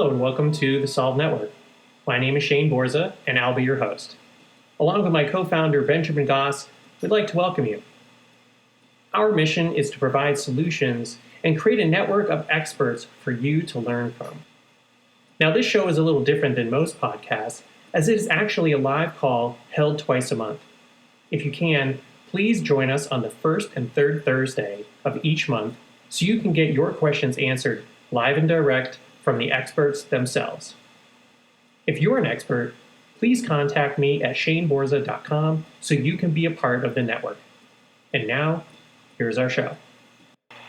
Hello and welcome to the Solve Network. My name is Shane Borza and I'll be your host. Along with my co-founder Benjamin Goss, we'd like to welcome you. Our mission is to provide solutions and create a network of experts for you to learn from. Now this show is a little different than most podcasts as it is actually a live call held twice a month. If you can, please join us on the first and third Thursday of each month so you can get your questions answered live and direct from the experts themselves. If you're an expert, please contact me at shaneborza.com so you can be a part of the network. And now, here's our show.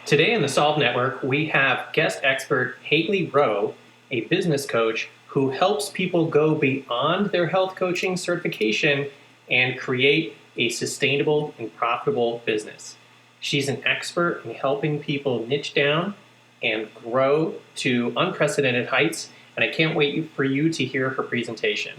Today in the Solve Network, we have guest expert Hailey Rowe, a business coach who helps people go beyond their health coaching certification and create a sustainable and profitable business. She's an expert in helping people niche down and grow to unprecedented heights, and I can't wait for you to hear her presentation.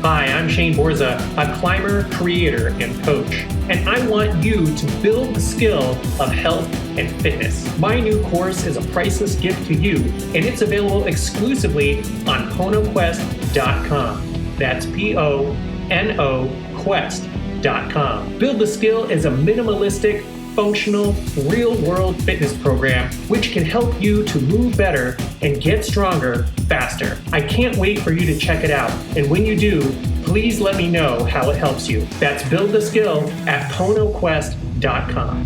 Hi, I'm Shane Borza, a climber, creator, and coach, and I want you to build the skill of health and fitness. My new course is a priceless gift to you, and it's available exclusively on PonoQuest.com. That's P-O-N-O Quest.com. Build the Skill is a minimalistic, functional, real-world fitness program which can help you to move better and get stronger faster. I can't wait for you to check it out, and when you do, please let me know how it helps you. That's Build the Skill at PonoQuest.com.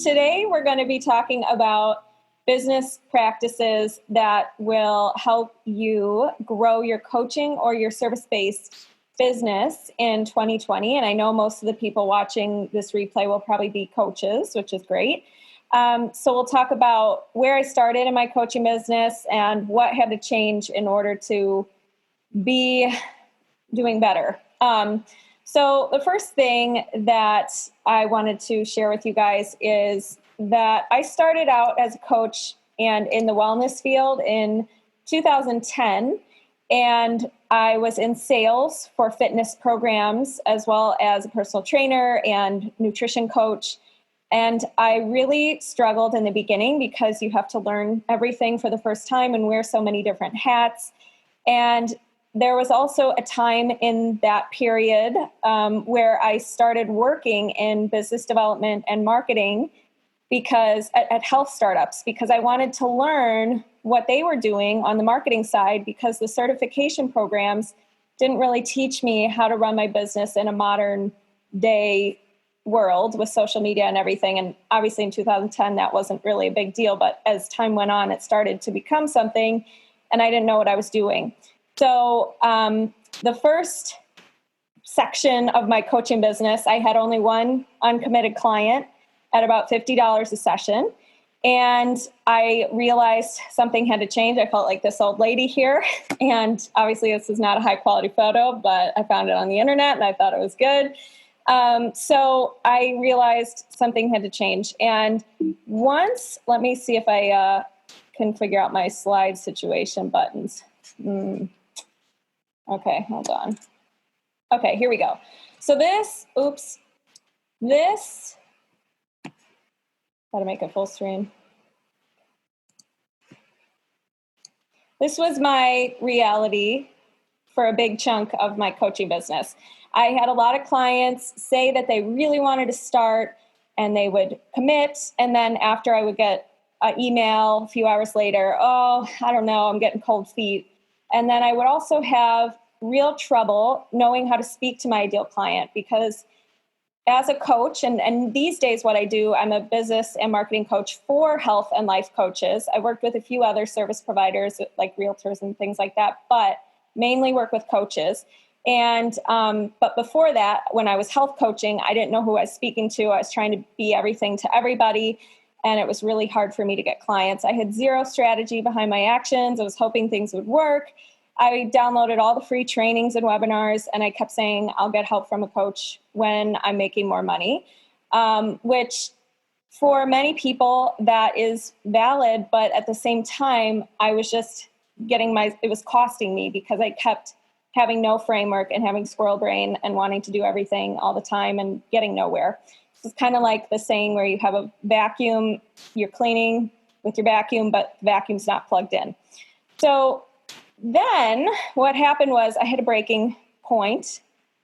Today we're going to be talking about business practices that will help you grow your coaching or your service-based business in 2020. And I know most of the people watching this replay will probably be coaches, which is great. So we'll talk about where I started in my coaching business and what had to change in order to be doing better. So the first thing that I wanted to share with you guys is that I started out as a coach and in the wellness field in 2010, and I was in sales for fitness programs as well as a personal trainer and nutrition coach. And I really struggled in the beginning because you have to learn everything for the first time and wear so many different hats. And there was also a time in that period where I started working in business development and marketing because at health startups, because I wanted to learn what they were doing on the marketing side, because the certification programs didn't really teach me how to run my business in a modern day world with social media and everything. And obviously in 2010, that wasn't really a big deal. But as time went on, it started to become something, and I didn't know what I was doing. So the first section of my coaching business, I had only one uncommitted client at about $50 a session. And I realized something had to change. I felt like this old lady here. And obviously this is not a high quality photo, but I found it on the internet and I thought it was good. So I realized something had to change. And once, let me see if I can figure out my slide situation buttons. Okay, hold on. Okay, here we go. So this, got to make it full screen. This was my reality for a big chunk of my coaching business. I had a lot of clients say that they really wanted to start and they would commit. And then after I would get an email a few hours later, oh, I don't know, I'm getting cold feet. And then I would also have real trouble knowing how to speak to my ideal client because as a coach, and these days what I do, I'm a business and marketing coach for health and life coaches. I worked with a few other service providers like realtors and things like that, but mainly work with coaches. And but before that, when I was health coaching, I didn't know who I was speaking to. I was trying to be everything to everybody, and it was really hard for me to get clients. I had zero strategy behind my actions. I was hoping things would work. I downloaded all the free trainings and webinars, and I kept saying, I'll get help from a coach when I'm making more money, which for many people that is valid. But at the same time, I was just it was costing me because I kept having no framework and having squirrel brain and wanting to do everything all the time and getting nowhere. It's kind of like the saying where you have a vacuum, you're cleaning with your vacuum, but the vacuum's not plugged in. So then what happened was I hit a breaking point.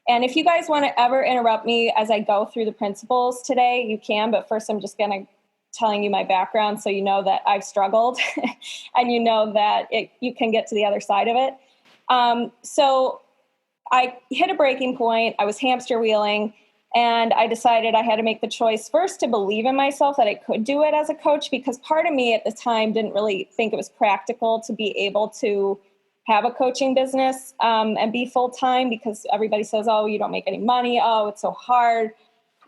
And if you guys want to ever interrupt me as I go through the principles today, you can. But first, I'm just going to telling you my background so you know that I've struggled and you know that you can get to the other side of it. So I hit a breaking point. I was hamster wheeling, and I decided I had to make the choice first to believe in myself that I could do it as a coach, because part of me at the time didn't really think it was practical to be able to have a coaching business and be full-time, because everybody says, oh, you don't make any money. Oh, it's so hard.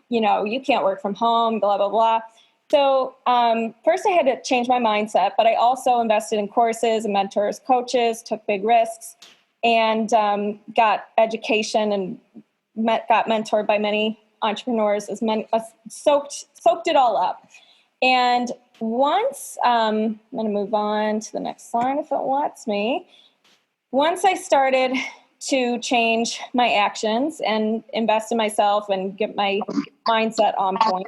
You can't work from home, blah, blah, blah. So first I had to change my mindset, but I also invested in courses and mentors, coaches, took big risks, and got education and got mentored by many entrepreneurs, soaked it all up. And once, I'm going to move on to the next slide if it lets me. Once I started to change my actions and invest in myself and get my mindset on point.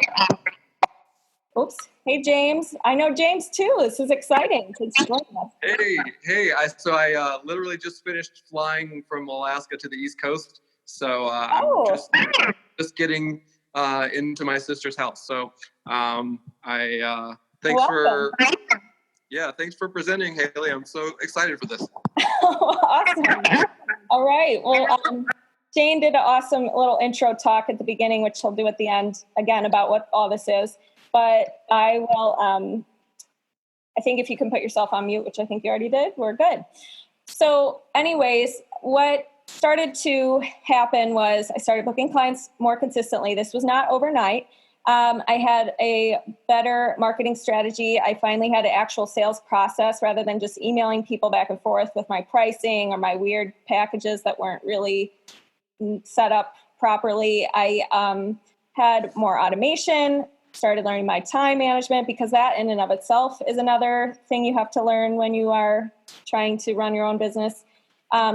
Oops. Hey, James. I know James too. This is exciting. Hey. I literally just finished flying from Alaska to the East Coast. So I'm just getting into my sister's house. So thanks for presenting, Hailey. I'm so excited for this. Awesome. All right. Well, Jane did an awesome little intro talk at the beginning, which he'll do at the end again about what all this is. But I will, I think if you can put yourself on mute, which I think you already did, we're good. So anyways, what started to happen was I started booking clients more consistently. This was not overnight. I had a better marketing strategy. I finally had an actual sales process rather than just emailing people back and forth with my pricing or my weird packages that weren't really set up properly. I had more automation, started learning my time management, because that in and of itself is another thing you have to learn when you are trying to run your own business.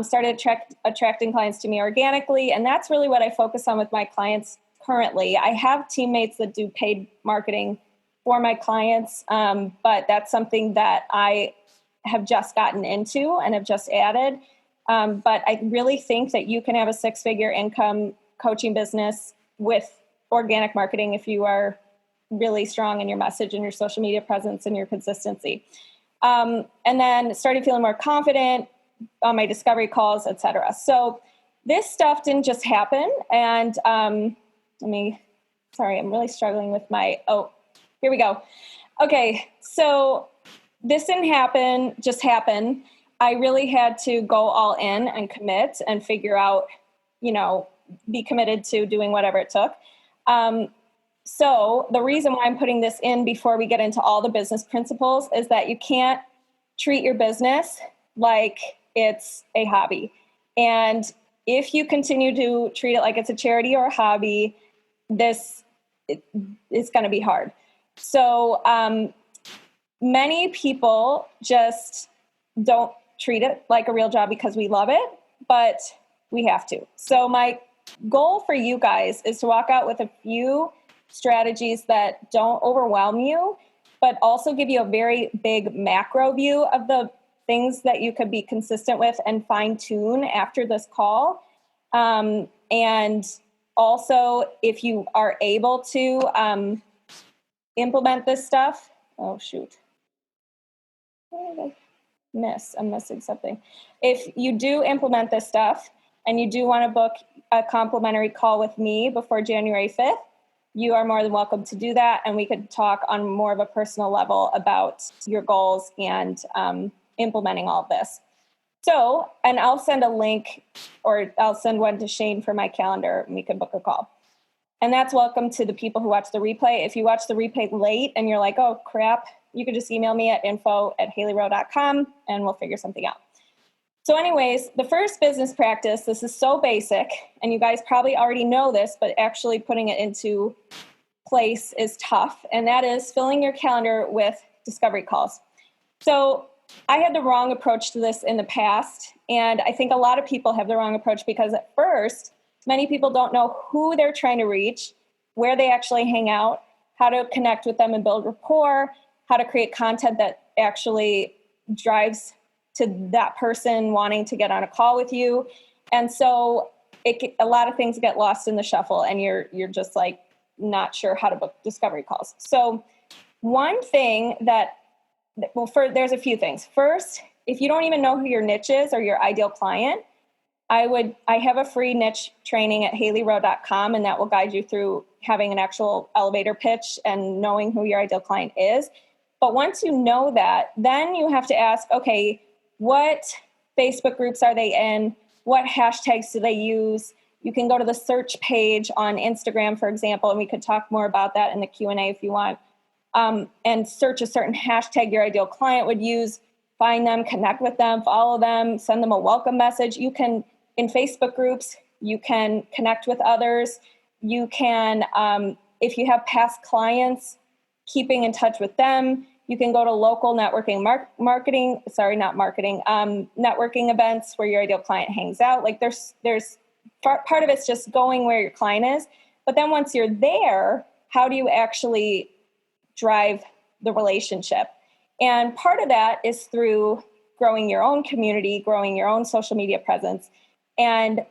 Started attracting clients to me organically, and that's really what I focus on with my clients currently. I have teammates that do paid marketing for my clients, but that's something that I have just gotten into and have just added. But I really think that you can have a six-figure income coaching business with organic marketing if you are really strong in your message and your social media presence and your consistency. And then started feeling more confident on my discovery calls, etc. So this stuff didn't just happen. And I'm really struggling with here we go. Okay, so this didn't just happen. I really had to go all in and commit and figure out, be committed to doing whatever it took. So the reason why I'm putting this in before we get into all the business principles is that you can't treat your business like it's a hobby. And if you continue to treat it like it's a charity or a hobby, it's going to be hard. So many people just don't treat it like a real job because we love it, but we have to. So my goal for you guys is to walk out with a few strategies that don't overwhelm you, but also give you a very big macro view of the things that you could be consistent with and fine tune after this call. And also, if you are able to implement this stuff, oh shoot, what did I miss? I'm missing something. If you do implement this stuff and you do want to book a complimentary call with me before January 5th, you are more than welcome to do that. And we could talk on more of a personal level about your goals and implementing all of this. So, and I'll send a link, or I'll send one to Shane for my calendar, and we can book a call. And that's welcome to the people who watch the replay. If you watch the replay late and you're like, oh crap, you can just email me at info@haileyrowe.com and we'll figure something out. So anyways, the first business practice, this is so basic, and you guys probably already know this, but actually putting it into place is tough, and that is filling your calendar with discovery calls. So I had the wrong approach to this in the past, and I think a lot of people have the wrong approach because at first, many people don't know who they're trying to reach. where they actually hang out, how to connect with them and build rapport, how to create content that actually drives to that person wanting to get on a call with you. And so a lot of things get lost in the shuffle, and you're just like not sure how to book discovery calls. So one thing there's a few things. First, if you don't even know who your niche is or your ideal client, I have a free niche training at HaileyRowe.com, and that will guide you through having an actual elevator pitch and knowing who your ideal client is. But once you know that, then you have to ask, okay, what Facebook groups are they in? What hashtags do they use? You can go to the search page on Instagram, for example, and we could talk more about that in the Q&A if you want, and search a certain hashtag your ideal client would use, find them, connect with them, follow them, send them a welcome message. You can, in Facebook groups, you can connect with others. You can, if you have past clients, keeping in touch with them. You can go to local networking networking events where your ideal client hangs out. Like there's part of it's just going where your client is. But then once you're there, how do you actually drive the relationship? And part of that is through growing your own community, growing your own social media presence, and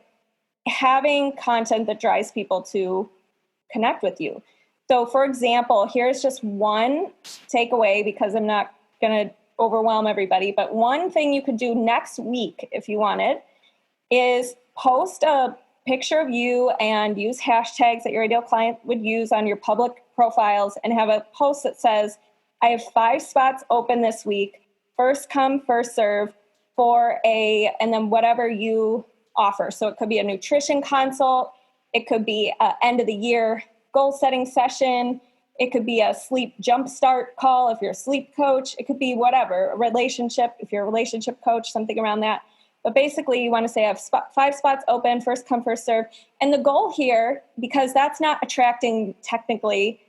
having content that drives people to connect with you. So for example, here's just one takeaway, because I'm not going to overwhelm everybody, but one thing you could do next week if you wanted is post a picture of you and use hashtags that your ideal client would use on your public profiles, and have a post that says, I have 5 spots open this week, first come, first serve, and then whatever you offer. So it could be a nutrition consult, it could be an end of the year goal setting session, it could be a sleep jumpstart call if you're a sleep coach, it could be whatever, a relationship if you're a relationship coach, something around that. But basically you want to say I have 5 spots open, first come, first serve. And the goal here, because that's not attracting technically,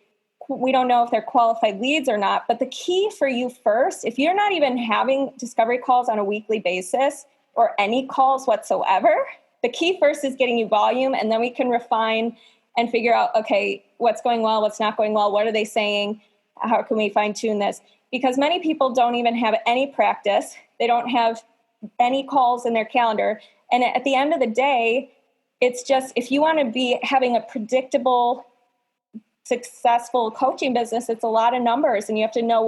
we don't know if they're qualified leads or not, but the key for you first, if you're not even having discovery calls on a weekly basis or any calls whatsoever, the key first is getting you volume, and then we can refine and figure out, okay, what's going well, what's not going well, what are they saying, how can we fine tune this? Because many people don't even have any practice. They don't have any calls in their calendar. And at the end of the day, it's just, if you want to be having a predictable, successful coaching business, it's a lot of numbers, and you have to know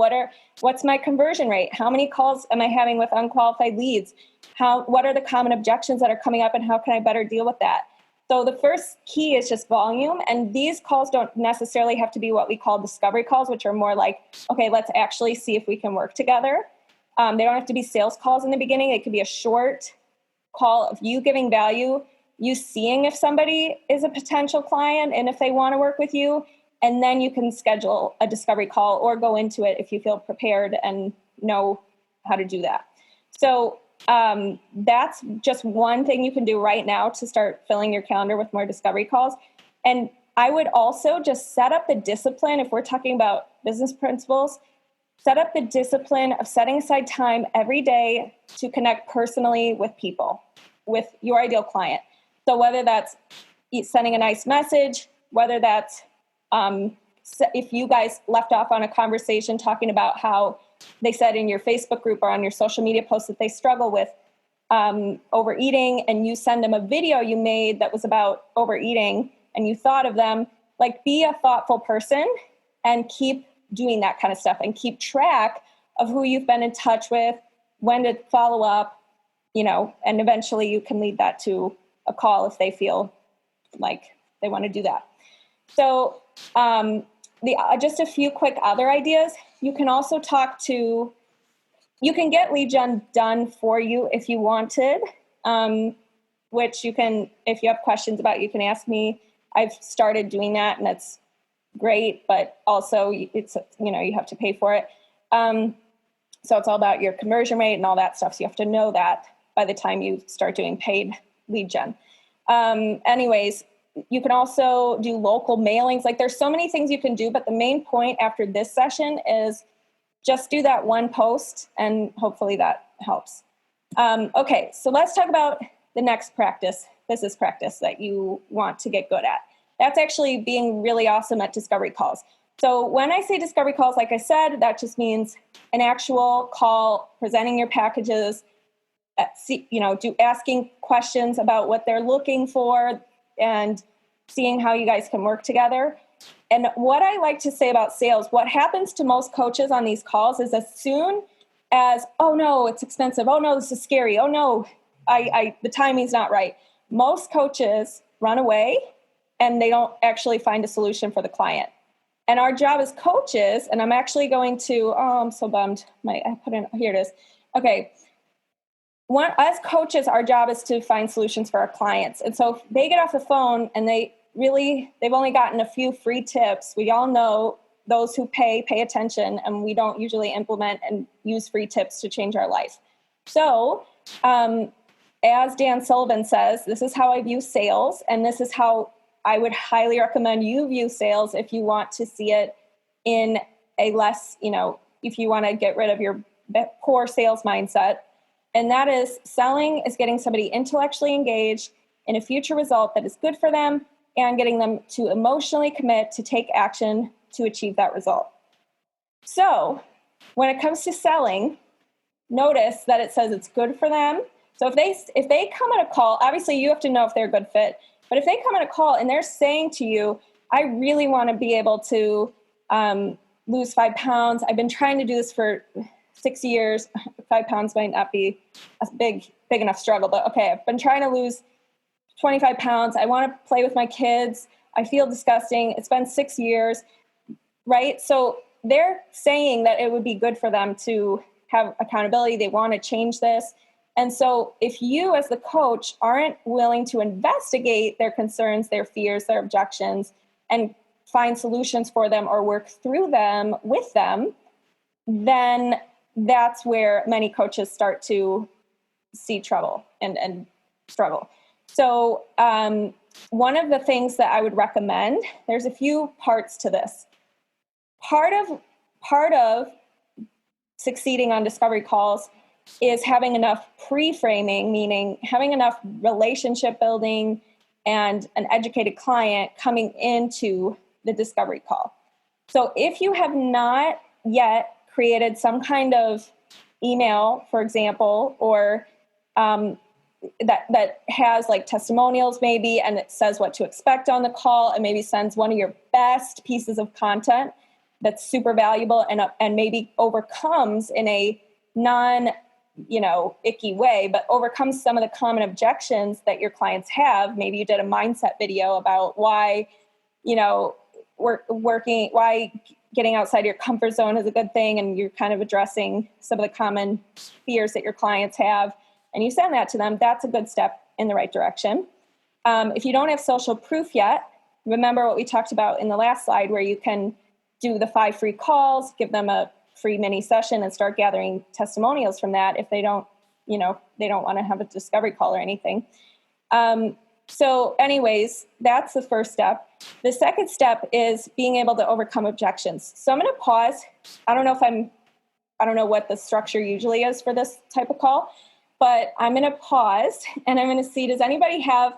what's my conversion rate? How many calls am I having with unqualified leads? What are the common objections that are coming up, and how can I better deal with that? So the first key is just volume, and these calls don't necessarily have to be what we call discovery calls, which are more like, okay, let's actually see if we can work together. They don't have to be sales calls in the beginning. It could be a short call of you giving value, you seeing if somebody is a potential client and if they want to work with you, and then you can schedule a discovery call or go into it if you feel prepared and know how to do that. So that's just one thing you can do right now to start filling your calendar with more discovery calls. And I would also just set up the discipline, if we're talking about business principles, set up the discipline of setting aside time every day to connect personally with people, with your ideal client. So whether that's sending a nice message, whether that's if you guys left off on a conversation talking about how they said in your Facebook group or on your social media posts that they struggle with overeating, and you send them a video you made that was about overeating and you thought of them, like, be a thoughtful person and keep doing that kind of stuff and keep track of who you've been in touch with, when to follow up, and eventually you can lead that to a call if they feel like they want to do that. So just a few quick other ideas. You can also you can get lead gen done for you if you wanted, which you can, if you have questions about, you can ask me. I've started doing that, and that's great, but also it's, you have to pay for it. So it's all about your conversion rate and all that stuff. So you have to know that by the time you start doing paid lead gen. Anyways, you can also do local mailings. Like, there's so many things you can do, but the main point after this session is just do that one post, and hopefully that helps. Okay, so let's talk about the next business practice that you want to get good at. That's actually being really awesome at discovery calls. So when I say discovery calls, like I said, that just means an actual call, presenting your packages, asking questions about what they're looking for and seeing how you guys can work together. And what I like to say about sales, what happens to most coaches on these calls is as soon as, oh no, it's expensive. Oh no, this is scary. Oh no, the timing's not right. Most coaches run away and they don't actually find a solution for the client. And our job as coaches, and I'm actually going to, I'm so bummed. Here it is. Okay. As coaches, our job is to find solutions for our clients. And so if they get off the phone and they've only gotten a few free tips. We all know those who pay attention, and we don't usually implement and use free tips to change our life. So as Dan Sullivan says, this is how I view sales, and this is how I would highly recommend you view sales if you want to see it in a less, if you want to get rid of your poor sales mindset. And that is, selling is getting somebody intellectually engaged in a future result that is good for them and getting them to emotionally commit to take action to achieve that result. So when it comes to selling, notice that it says it's good for them. So if they come on a call, obviously you have to know if they're a good fit, but if they come on a call and they're saying to you, I really want to be able to lose 5 pounds. I've been trying to do this for 6 years. 5 pounds might not be a big enough struggle, but okay, I've been trying to lose 25 pounds. I want to play with my kids. I feel disgusting. It's been 6 years, right? So they're saying that it would be good for them to have accountability. They want to change this. And so if you as the coach aren't willing to investigate their concerns, their fears, their objections, and find solutions for them or work through them with them, then that's where many coaches start to see trouble and struggle. So one of the things that I would recommend, there's a few parts to this. Part of succeeding on discovery calls is having enough pre-framing, meaning having enough relationship building and an educated client coming into the discovery call. So if you have not yet created some kind of email, for example, or that has like testimonials maybe, and it says what to expect on the call, and maybe sends one of your best pieces of content that's super valuable and maybe overcomes in a icky way, but overcomes some of the common objections that your clients have. Maybe you did a mindset video about why, why getting outside your comfort zone is a good thing, and you're kind of addressing some of the common fears that your clients have, and you send that to them. That's a good step in the right direction. If you don't have social proof yet, remember what we talked about in the last slide, where you can do the 5 free calls, give them a free mini session, and start gathering testimonials from that if they don't want to have a discovery call or anything. So anyways, that's the first step. The second step is being able to overcome objections. So I'm going to pause. I don't know what the structure usually is for this type of call, but I'm going to pause and I'm going to see, does anybody have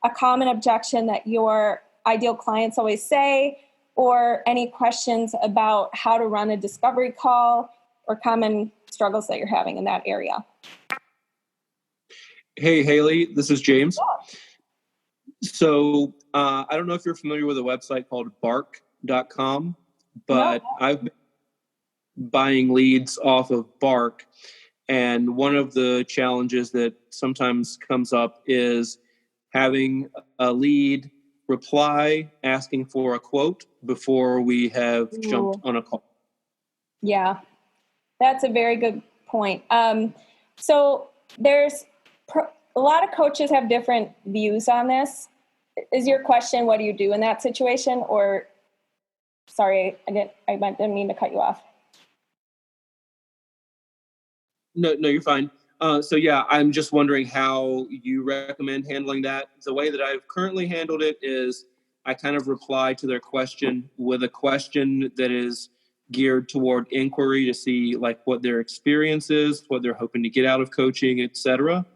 a common objection that your ideal clients always say, or any questions about how to run a discovery call or common struggles that you're having in that area? Hey, Hailey, this is James. So I don't know if you're familiar with a website called bark.com, but no. I've been buying leads off of Bark. And one of the challenges that sometimes comes up is having a lead reply asking for a quote before we have jumped on a call. Yeah, that's a very good point. So there's a lot of coaches have different views on this. Is your question, what do you do in that situation? Or, sorry, I didn't mean to cut you off. No, you're fine. So yeah, I'm just wondering how you recommend handling that. The way that I've currently handled it is I kind of reply to their question with a question that is geared toward inquiry to see like what their experience is, what they're hoping to get out of coaching, etc.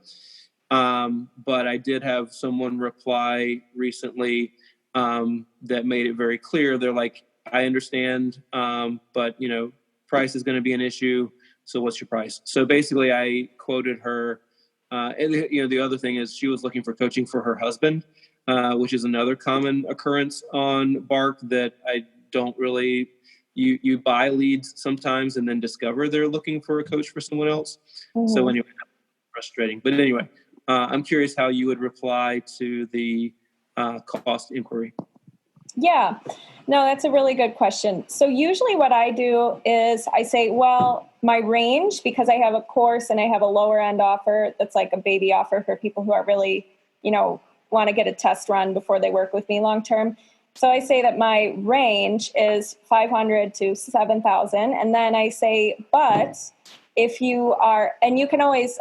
But I did have someone reply recently that made it very clear. They're like, I understand, but price is going to be an issue. So what's your price? So basically I quoted her, and the other thing is she was looking for coaching for her husband, which is another common occurrence on Bark that I don't really, you buy leads sometimes and then discover they're looking for a coach for someone else. Mm-hmm. So anyway, frustrating. But anyway, I'm curious how you would reply to the cost inquiry. Yeah, no, that's a really good question. So usually what I do is I say, well, my range, because I have a course and I have a lower end offer that's like a baby offer for people who are really, want to get a test run before they work with me long term. So I say that my range is 500 to 7,000. And then I say, but if you are, and you can always,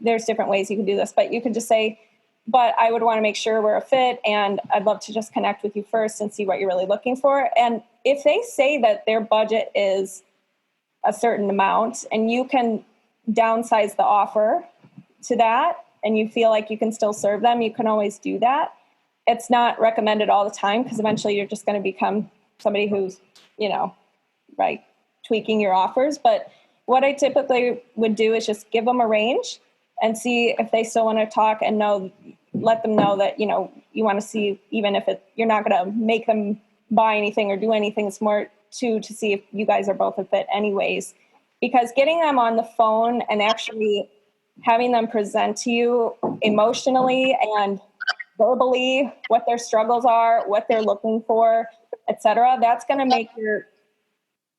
there's different ways you can do this, but you can just say, but I would want to make sure we're a fit, and I'd love to just connect with you first and see what you're really looking for. And if they say that their budget is a certain amount and you can downsize the offer to that and you feel like you can still serve them, you can always do that. It's not recommended all the time because eventually you're just going to become somebody who's, tweaking your offers. But what I typically would do is just give them a range and see if they still want to talk, and let them know that, you want to see, even if you're not going to make them buy anything or do anything, it's more to see if you guys are both a fit anyways. Because getting them on the phone and actually having them present to you emotionally and verbally what their struggles are, what they're looking for, etc., that's going to make your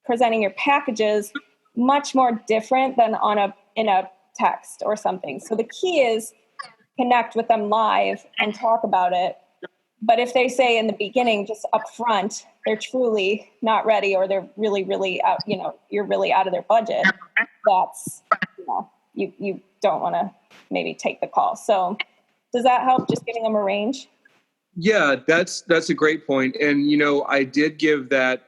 presenting your packages much more different than in a text or something. So the key is connect with them live and talk about it. But if they say in the beginning, just up front, they're truly not ready, or they're really, really out, you're really out of their budget, that's, you don't want to maybe take the call. So does that help, just giving them a range? Yeah, that's a great point. And, I did give that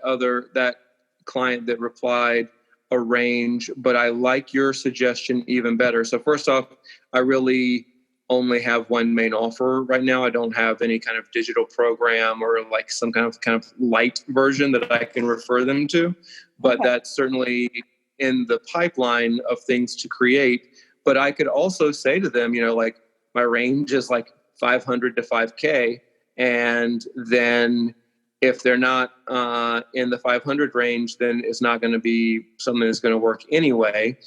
client that replied a range, but I like your suggestion even better. So first off, I really only have one main offer right now. I don't have any kind of digital program or like some kind of light version that I can refer them to, but that's certainly in the pipeline of things to create. But I could also say to them, my range is like 500 to 5K. And then if they're not in the 500 range, then it's not going to be something that's going to work anyway.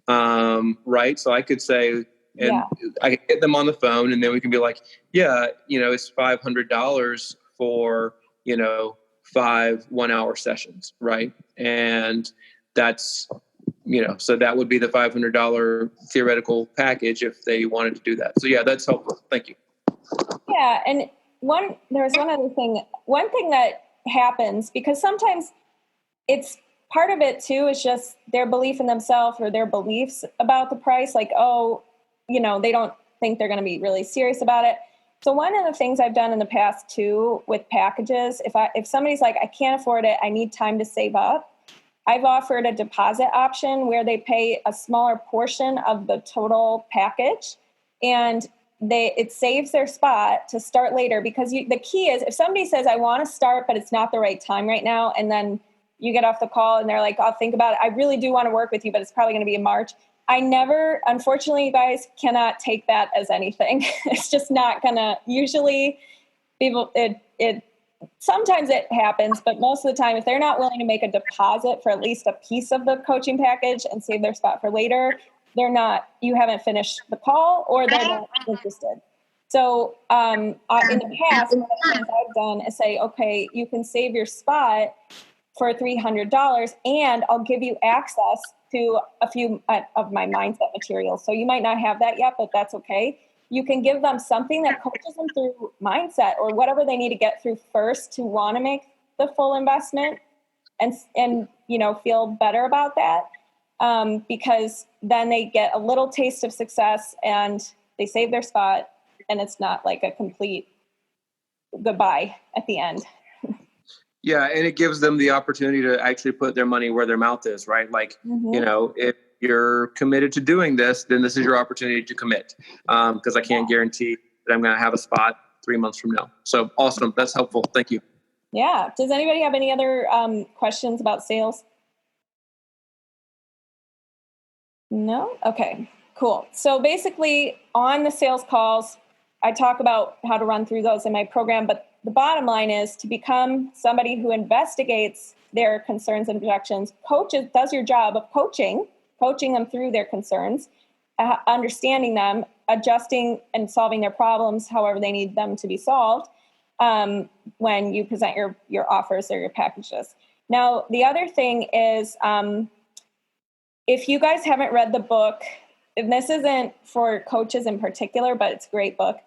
Right. So I could say, and I could get them on the phone, and then we can be like, it's $500 for, 5 1-hour sessions. Right. And that's, so that would be the $500 theoretical package if they wanted to do that. So yeah, that's helpful. Thank you. Yeah. And there's one thing that happens, because sometimes it's part of it too, is just their belief in themselves or their beliefs about the price. Like, they don't think they're going to be really serious about it. So one of the things I've done in the past too with packages, if somebody's like, I can't afford it, I need time to save up, I've offered a deposit option where they pay a smaller portion of the total package, and it saves their spot to start later. Because the key is, if somebody says, I want to start, but it's not the right time right now, and then you get off the call and they're like, I'll think about it, I really do want to work with you, but it's probably going to be in March. Unfortunately, you guys cannot take that as anything. It's just not gonna, usually people, sometimes it happens, but most of the time, if they're not willing to make a deposit for at least a piece of the coaching package and save their spot for later, you haven't finished the call, or they're not interested. So in the past, one of the things I've done is say, okay, you can save your spot for $300, and I'll give you access to a few of my mindset materials. So you might not have that yet, but that's okay. You can give them something that coaches them through mindset or whatever they need to get through first to want to make the full investment and feel better about that. Because then they get a little taste of success and they save their spot, and it's not like a complete goodbye at the end. Yeah, and it gives them the opportunity to actually put their money where their mouth is, right? Like, if you're committed to doing this, then this is your opportunity to commit. Because I can't guarantee that I'm going to have a spot 3 months from now. So awesome. That's helpful. Thank you. Yeah. Does anybody have any other questions about sales? No? Okay, cool. So basically on the sales calls, I talk about how to run through those in my program, but the bottom line is to become somebody who investigates their concerns and objections, does your job of coaching them through their concerns, understanding them, adjusting and solving their problems however they need them to be solved when you present your offers or your packages. Now, the other thing is, if you guys haven't read the book, and this isn't for coaches in particular, but it's a great book,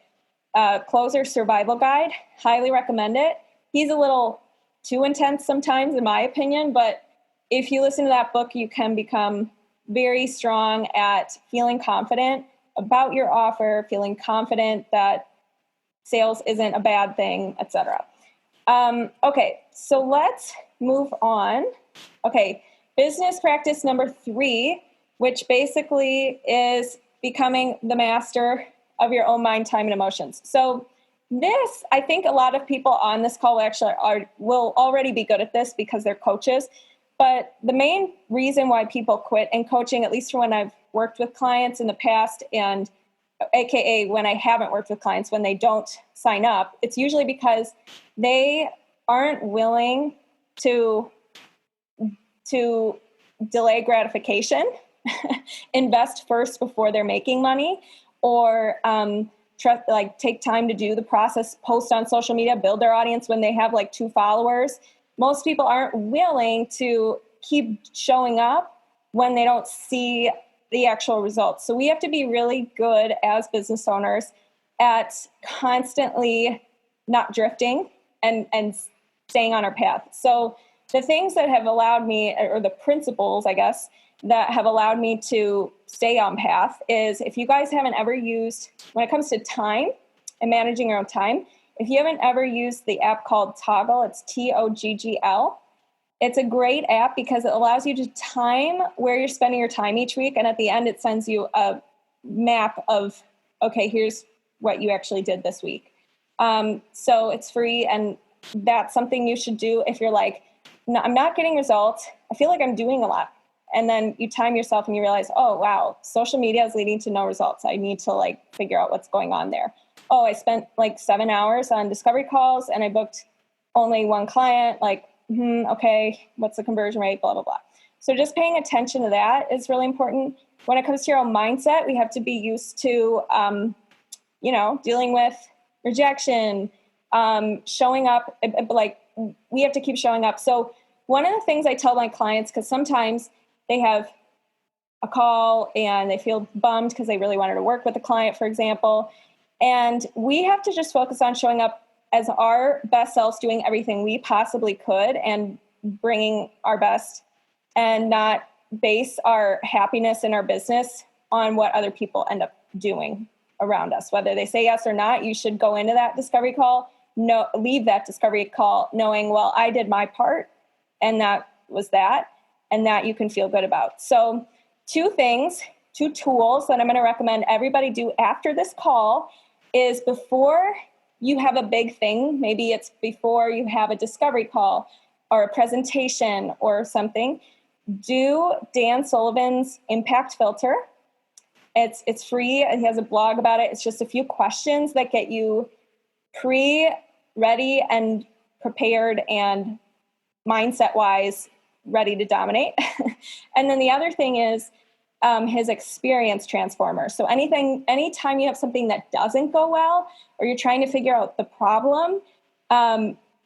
Closer Survival Guide, highly recommend it. He's a little too intense sometimes, in my opinion, but if you listen to that book, you can become very strong at feeling confident about your offer, feeling confident that sales isn't a bad thing, etc. Okay, so let's move on. Okay, business practice number 3, which basically is becoming the master of your own mind, time, and emotions. So this, I think a lot of people on this call will already be good at this because they're coaches. But the main reason why people quit in coaching, at least for when I've worked with clients in the past, and AKA when I haven't worked with clients, when they don't sign up, it's usually because they aren't willing to delay gratification, invest first before they're making money, or take time to do the process, post on social media, build their audience when they have 2 followers. Most people aren't willing to keep showing up when they don't see the actual results. So we have to be really good as business owners at constantly not drifting and staying on our path. So the things that have allowed me, or the principles, I guess, that have allowed me to stay on path is, if you guys haven't ever used, when it comes to time and managing your own time, if you haven't ever used the app called Toggl, it's Toggl. It's a great app because it allows you to time where you're spending your time each week. And at the end, it sends you a map of, okay, here's what you actually did this week. So it's free. And that's something you should do if you're like, no, I'm not getting results. I feel like I'm doing a lot. And then you time yourself and you realize, oh, wow, social media is leading to no results. I need to figure out what's going on there. Oh, I spent 7 hours on discovery calls and I booked only 1 client. Okay, what's the conversion rate? Blah, blah, blah. So just paying attention to that is really important. When it comes to your own mindset, we have to be used to, dealing with rejection, showing up, we have to keep showing up. So one of the things I tell my clients, because sometimes they have a call and they feel bummed because they really wanted to work with a client, for example. And we have to just focus on showing up as our best selves, doing everything we possibly could and bringing our best, and not base our happiness in our business on what other people end up doing around us. Whether they say yes or not, you should go into that discovery call, leave that discovery call knowing, well, I did my part and that was that, and that you can feel good about. So 2 tools that I'm going to recommend everybody do after this call is, before you have a big thing, maybe it's before you have a discovery call or a presentation or something, do Dan Sullivan's impact filter. It's free. He has a blog about it. It's just a few questions that get you ready and prepared and mindset-wise ready to dominate. And then the other thing is his experience transformer. So anytime you have something that doesn't go well, or you're trying to figure out the problem,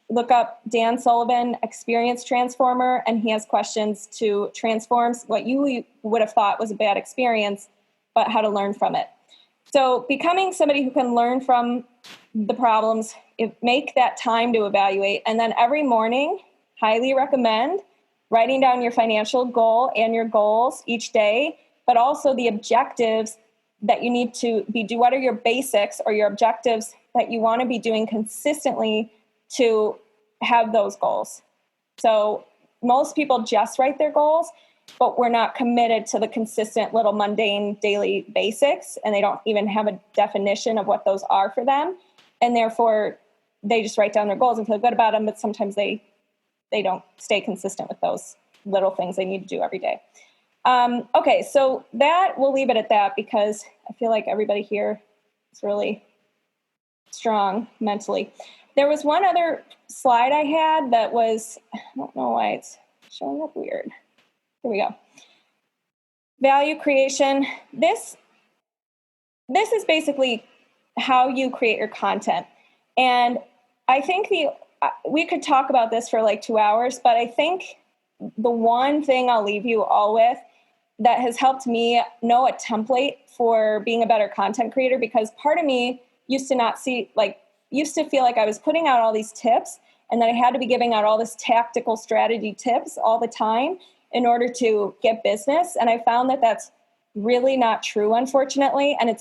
look up Dan Sullivan experience transformer, and he has questions to transform what you would have thought was a bad experience, but how to learn from it. So becoming somebody who can learn from the problems, make that time to evaluate. And then every morning, highly recommend writing down your financial goal and your goals each day, but also the objectives that you need to do. What are your basics or your objectives that you want to be doing consistently to have those goals? So most people just write their goals, but we're not committed to the consistent little mundane daily basics, and they don't even have a definition of what those are for them. and therefore they just write down their goals and feel good about them, but sometimes they don't stay consistent with those little things they need to do every day. Okay, so that we'll leave it at that because I feel like everybody here is really strong mentally. There was one other slide I had that was, I don't know why it's showing up weird. Here we go. Value creation. This is basically how you create your content. And I think we could talk about this for like 2 hours, but I think the one thing I'll leave you all with that has helped me know a template for being a better content creator, because part of me used to feel like I was putting out all these tips and that I had to be giving out all this tactical strategy tips all the time in order to get business. And I found that that's really not true, unfortunately. And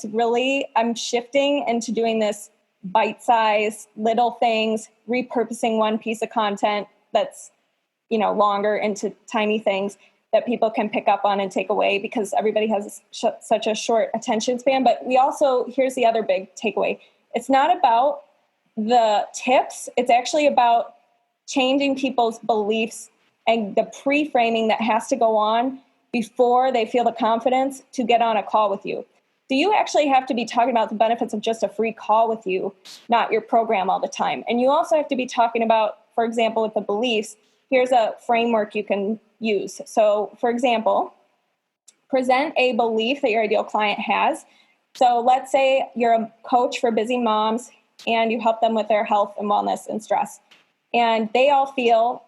I'm shifting into doing this bite-sized little things, repurposing one piece of content that's, longer into tiny things that people can pick up on and take away, because everybody has such a short attention span. But here's the other big takeaway. It's not about the tips. It's actually about changing people's beliefs and the pre-framing that has to go on before they feel the confidence to get on a call with you. So you actually have to be talking about the benefits of just a free call with you, not your program all the time. And you also have to be talking about, for example, with the beliefs, here's a framework you can use. So for example, present a belief that your ideal client has. So let's say you're a coach for busy moms and you help them with their health and wellness and stress. And they all feel,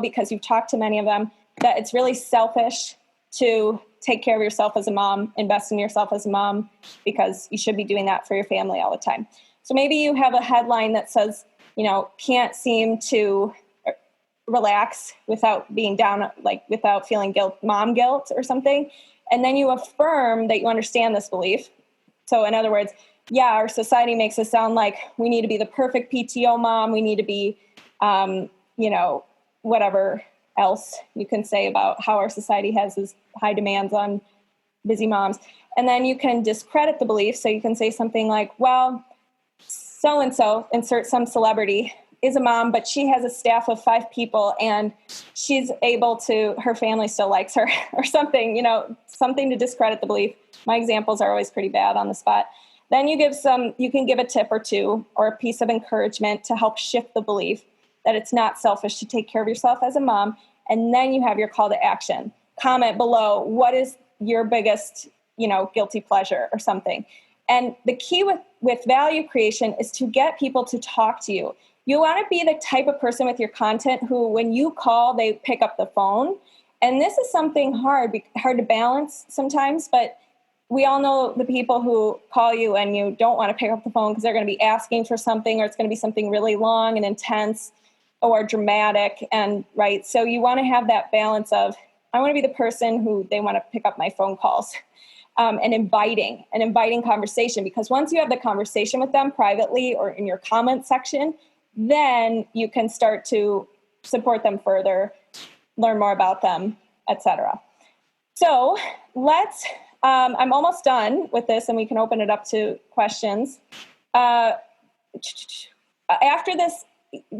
because you've talked to many of them, that it's really selfish to take care of yourself as a mom, invest in yourself as a mom, because you should be doing that for your family all the time. So maybe you have a headline that says, can't seem to relax without being down, without feeling mom guilt or something. And then you affirm that you understand this belief. So in other words, our society makes us sound like we need to be the perfect PTO mom. We need to be, whatever else you can say about how our society has these high demands on busy moms. And then you can discredit the belief. So you can say something like, well, so-and-so, insert some celebrity, is a mom, but she has a staff of 5 people and her family still likes her or something, something to discredit the belief. My examples are always pretty bad on the spot. Then you can give a tip or two or a piece of encouragement to help shift the belief that it's not selfish to take care of yourself as a mom. And then you have your call to action. Comment below, what is your biggest, guilty pleasure or something. And the key with value creation is to get people to talk to you. You want to be the type of person with your content who, when you call, they pick up the phone. And this is something hard to balance sometimes, but we all know the people who call you and you don't want to pick up the phone because they're going to be asking for something, or it's going to be something really long and intense or dramatic. And right. So you want to have that balance of, I want to be the person who they want to pick up my phone calls, and inviting conversation, because once you have the conversation with them privately or in your comment section, then you can start to support them further, learn more about them, etc. So I'm almost done with this and we can open it up to questions. After this,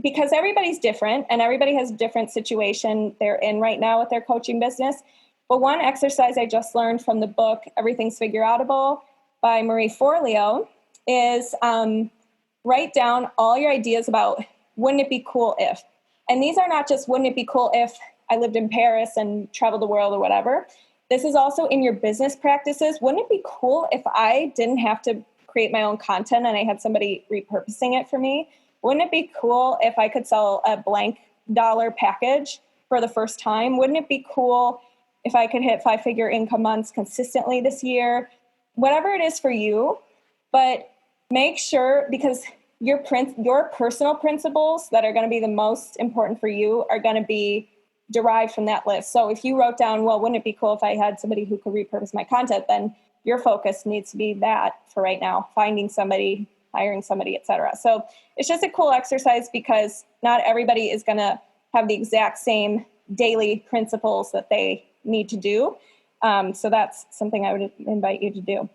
because everybody's different and everybody has a different situation they're in right now with their coaching business. But one exercise I just learned from the book, Everything's Figureoutable by Marie Forleo, is write down all your ideas about wouldn't it be cool if. And these are not just wouldn't it be cool if I lived in Paris and traveled the world or whatever. This is also in your business practices. Wouldn't it be cool if I didn't have to create my own content and I had somebody repurposing it for me? Wouldn't it be cool if I could sell a blank dollar package for the first time? Wouldn't it be cool if I could hit 5-figure income months consistently this year? Whatever it is for you, but make sure, because your personal principles that are going to be the most important for you are going to be derived from that list. So if you wrote down, well, wouldn't it be cool if I had somebody who could repurpose my content, then your focus needs to be that for right now, finding somebody, hiring somebody, etc. So it's just a cool exercise because not everybody is going to have the exact same daily principles that they need to do. So that's something I would invite you to do.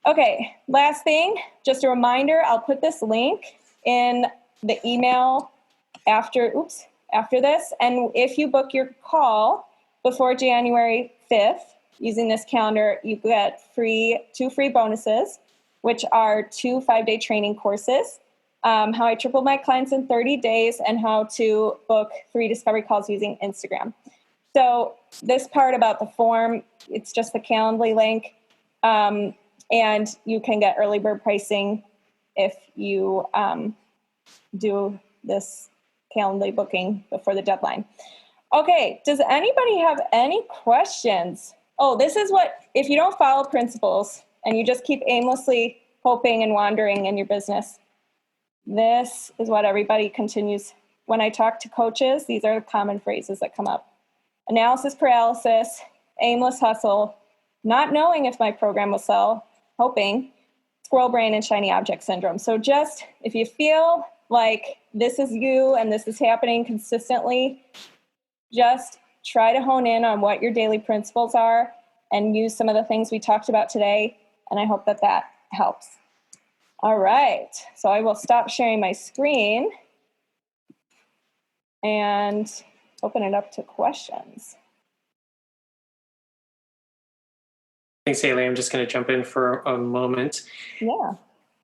Okay, last thing, just a reminder, I'll put this link in the email after this. And if you book your call before January 5th using this calendar, you get two free bonuses, which are 2 5-day training courses, how I tripled my clients in 30 days, and how to book 3 discovery calls using Instagram. So this part about the form, it's just the Calendly link. And you can get early bird pricing if you do this Calendly booking before the deadline. Okay, does anybody have any questions? Oh, this is what, if you don't follow principles and you just keep aimlessly hoping and wandering in your business, this is what everybody continues. When I talk to coaches, these are the common phrases that come up. Analysis paralysis, aimless hustle, not knowing if my program will sell, hoping, squirrel brain, and shiny object syndrome. So just if you feel like this is you and this is happening consistently, just try to hone in on what your daily principles are and use some of the things we talked about today. And I hope that that helps. All right, so I will stop sharing my screen and open it up to questions. Thanks, Hailey. I'm just going to jump in for a moment. Yeah.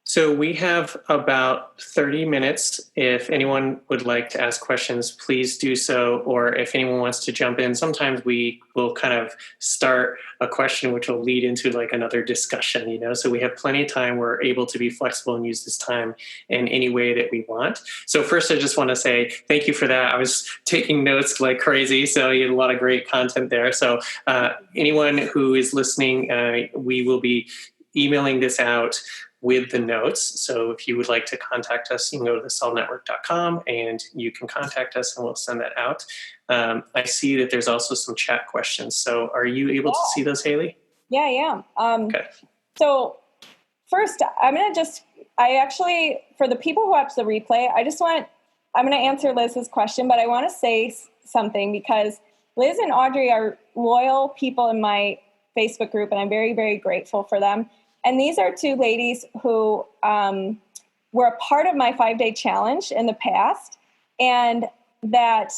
So we have about 30 minutes. If anyone would like to ask questions, please do so. Or if anyone wants to jump in, sometimes we will kind of start a question which will lead into like another discussion, so we have plenty of time. We're able to be flexible and use this time in any way that we want. So first, I just want to say thank you for that. I was taking notes like crazy, so you had a lot of great content there. So anyone who is listening, we will be emailing this out with the notes. So if you would like to contact us, you can go to thesolvenetwork.com and you can contact us and we'll send that out. I see that there's also some chat questions. So are you able to see those, Hailey? Yeah, I am. Okay. So first, for the people who watch the replay, I'm going to answer Liz's question, but I want to say something because Liz and Audrey are loyal people in my Facebook group, and I'm very, very grateful for them. And these are 2 ladies who were a part of my 5-day challenge in the past, and that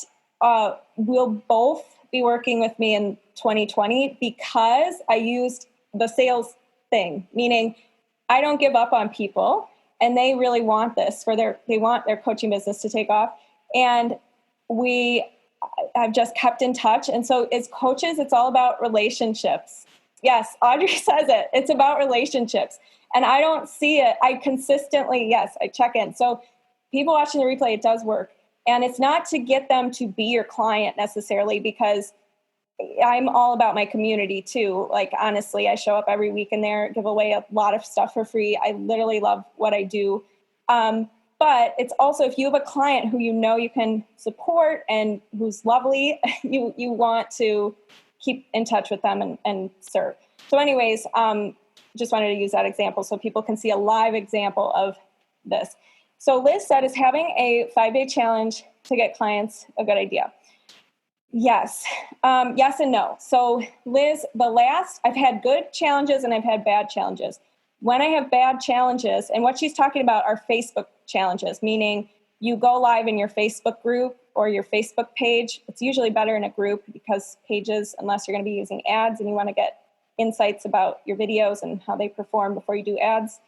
will both be working with me in 2020 because I used the sales thing, meaning I don't give up on people, and they really want this they want their coaching business to take off. And I've just kept in touch. And so as coaches, it's all about relationships. Yes, Audrey says it. It's about relationships. And I don't see it. I check in. So people watching the replay, it does work. And it's not to get them to be your client necessarily, because I'm all about my community too. Like, honestly, I show up every week in there, give away a lot of stuff for free. I literally love what I do. But it's also, if you have a client who you can support and who's lovely, you want to keep in touch with them and serve. So anyways, just wanted to use that example so people can see a live example of this. So Liz said, is having a 5-day challenge to get clients a good idea? Yes. Yes and no. So Liz, I've had good challenges and I've had bad challenges. When I have bad challenges, and what she's talking about are Facebook challenges, meaning you go live in your Facebook group or your Facebook page. It's usually better in a group because pages, unless you're going to be using ads and you want to get insights about your videos and how they perform before you do ads,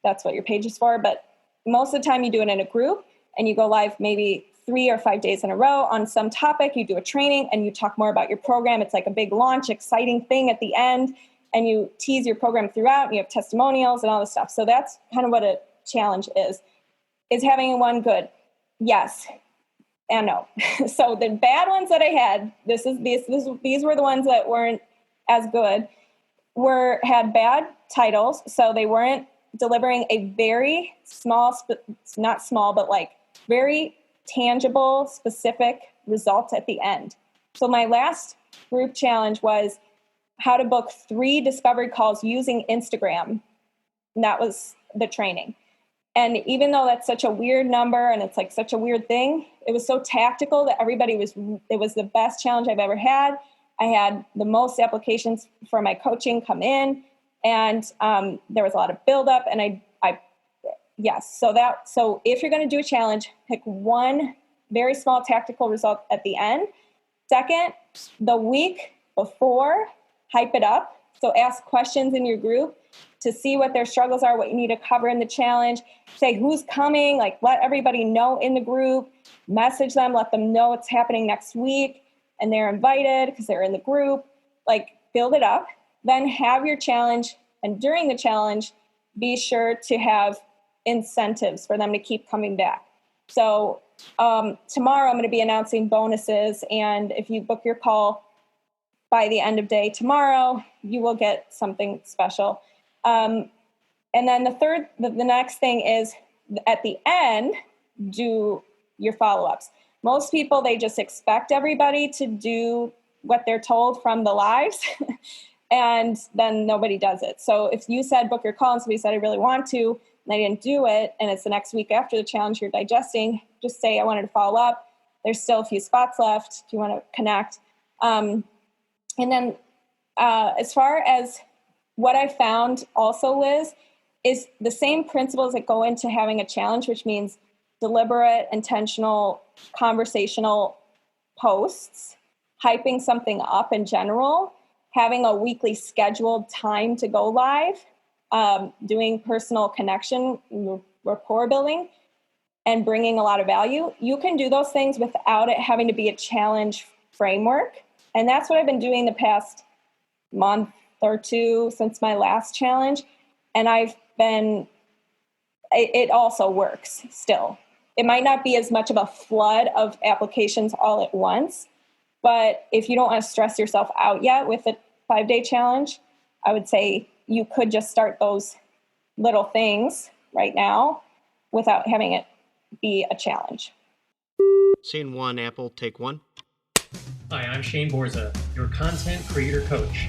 that's what your page is for. But most of the time you do it in a group and you go live maybe 3 or 5 days in a row on some topic. You do a training and you talk more about your program. It's like a big launch, exciting thing at the end. And you tease your program throughout and you have testimonials and all this stuff. So that's kind of what a challenge is. Is having one good? Yes and no. So the bad ones that I had, these were the ones that weren't as good, had bad titles. So they weren't delivering a very small, not small, but like very tangible, specific result at the end. So my last group challenge was how to book 3 discovery calls using Instagram. And that was the training. And even though that's such a weird number and it's like such a weird thing, it was so tactical that it was the best challenge I've ever had. I had the most applications for my coaching come in. And there was a lot of buildup, and yes. So if you're going to do a challenge, pick one very small tactical result at the end. Second, the week before, hype it up. So ask questions in your group to see what their struggles are, what you need to cover in the challenge. Say who's coming, like let everybody know in the group, message them, let them know it's happening next week, and they're invited because they're in the group. Like build it up, then have your challenge. And during the challenge, be sure to have incentives for them to keep coming back. So tomorrow I'm going to be announcing bonuses, and if you book your call by the end of day tomorrow, you will get something special. And then the next thing is at the end, do your follow-ups. Most people, they just expect everybody to do what they're told from the lives, and then nobody does it. So if you said book your call and somebody said I really want to, and they didn't do it, and it's the next week after the challenge you're digesting, just say I wanted to follow up. There's still a few spots left. Do you want to connect? And then as far as what I found also, Liz, is the same principles that go into having a challenge, which means deliberate, intentional, conversational posts, hyping something up in general, having a weekly scheduled time to go live, doing personal connection, rapport building, and bringing a lot of value. You can do those things without it having to be a challenge framework. And that's what I've been doing the past month or two since my last challenge. And it also works still. It might not be as much of a flood of applications all at once, but if you don't want to stress yourself out yet with a 5-day challenge, I would say you could just start those little things right now without having it be a challenge. Scene 1, Apple, take 1. Hi, I'm Shane Borza, your content creator coach.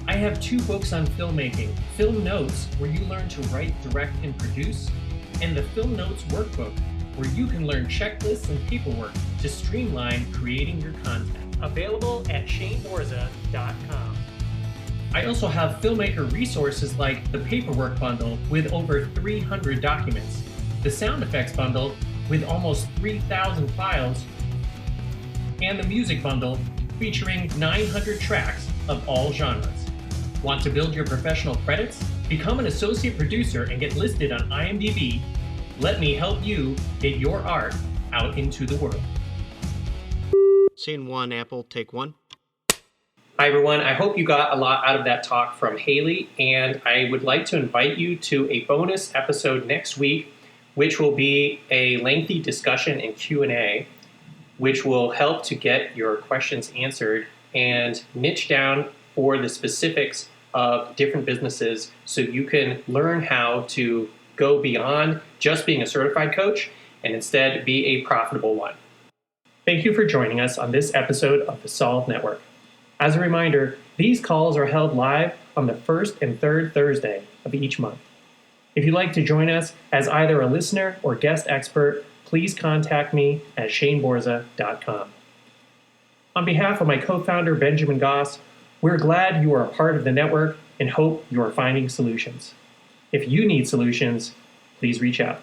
I have 2 books on filmmaking, Film Notes, where you learn to write, direct, and produce, and the Film Notes Workbook, where you can learn checklists and paperwork to streamline creating your content. Available at shaneborza.com. I also have filmmaker resources like the Paperwork Bundle with over 300 documents, the Sound Effects Bundle with almost 3,000 files, and the Music Bundle featuring 900 tracks of all genres. Want to build your professional credits? Become an associate producer and get listed on IMDb. Let me help you get your art out into the world. Scene 1, Apple, take 1. Hi everyone, I hope you got a lot out of that talk from Hailey, and I would like to invite you to a bonus episode next week, which will be a lengthy discussion and Q&A, which will help to get your questions answered and niche down for the specifics of different businesses so you can learn how to go beyond just being a certified coach and instead be a profitable one. Thank you for joining us on this episode of the Solve Network. As a reminder, these calls are held live on the first and third Thursday of each month. If you'd like to join us as either a listener or guest expert, please contact me at shaneborza.com. On behalf of my co-founder, Benjamin Goss, we're glad you are a part of the network and hope you are finding solutions. If you need solutions, please reach out.